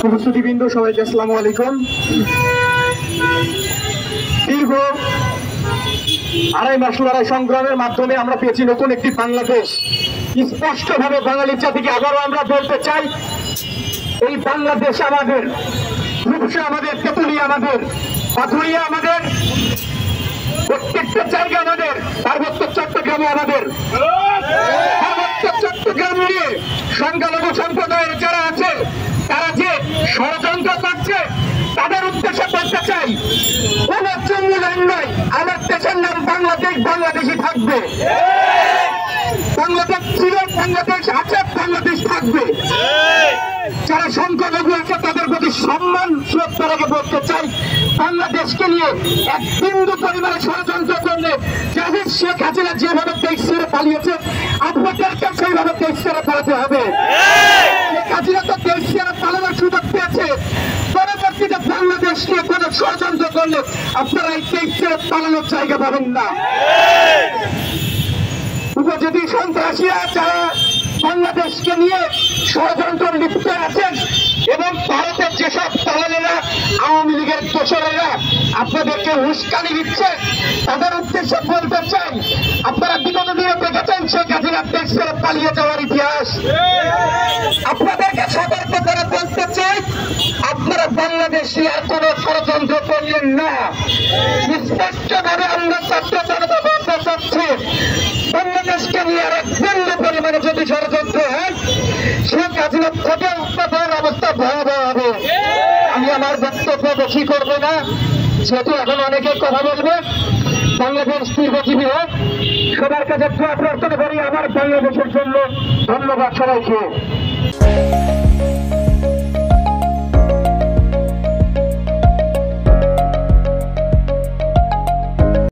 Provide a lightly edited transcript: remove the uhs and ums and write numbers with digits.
উপস্থিতিবৃন্দ সবাইকে আসসালামু আলাইকুম। দীর্ঘ 2.5 মাস লড়াই সংগ্রামের মাধ্যমে আমরা পেয়েছি নতুন একটি বাংলাদেশ। স্পষ্টভাবে বাঙালি জাতিকে আবারও আমরা বলতে চাই, এই বাংলাদেশ আমাদের, রূপসা আমাদের, তেতুলিয়া আমাদের, পাথুরিয়া আমাদের, প্রত্যেকটা জায়গা আমাদের, পার্বত্য চট্টগ্রামে আমাদের। পার্বত্য চট্টগ্রাম নিয়ে সংখ্যালঘু সম্প্রদায়ের যারা আছে, তারা যে ষড়যন্ত্র করছে, তাদের উদ্দেশ্যে বলতে চাই, কোন জঙ্গলের নয়, আমার দেশের নাম বাংলাদেশ, বাংলাদেশই থাকবে। বাংলাদেশ ছিল, বাংলাদেশ আছে, বাংলাদেশ থাকবে। যারা সংখ্যালঘু আছে তাদের প্রতি সম্মান শ্রদ্ধা রেখে বলতে চাই, বাংলাদেশকে নিয়ে এক বিন্দু পরিমাণে ষড়যন্ত্র করলে জাহিদ শেখ হাসিনা যেভাবে দেশ ছেড়ে পালিয়েছে, আপনাদেরকে সেইভাবে দেশ ছেড়ে পালাতে হবে। শেখ হাসিনা তো দেশ ছেড়ে পালানোর সুযোগ পেয়েছে, পরবর্তীতে বাংলাদেশ নিয়ে কোনো ষড়যন্ত্র করলে আপনারা এই দেশ ছেড়ে পালানোর জায়গা পাবেন না। উপজাতি সন্ত্রাসীরা যারা বাংলাদেশকে নিয়ে ষড়যন্ত্র লিপ্ত আছেন এবং ভারতের যেসব দালালেরা, আওয়ামী লীগের দোসরেরা আপনাদেরকে উস্কানি দিচ্ছে, তাদের উদ্দেশ্যে বলতে চাই, আপনারা বিগত দিনে দেখেছেন শেখ হাসিনা দেশ ছেড়ে পালিয়ে যাওয়ার ইতিহাস। আপনাদেরকে সতর্ক করে বলতে চাই, আপনারা বাংলাদেশে আর কোন ষড়যন্ত্র করলেন না। স্পষ্টভাবে আমরা ছাত্র জনতা বলতে চাচ্ছি, বাংলাদেশকে নিয়ে আর এক বিন্দু পরিমাণে যদি ষড়যন্ত্র হয়, শেখ হাসিনা থেকে উৎপাদনের অবস্থা ভয়াবহ হবে। আমি আমার বক্তব্য বেশি করবো না, যেহেতু এখন অনেকে কথা বলবে। বাংলাদেশ দীর্ঘজীবী হোক, সবার কাছে দোয়া প্রার্থনা করি আমার বাংলাদেশের জন্য। ধন্যবাদ সবাইকে।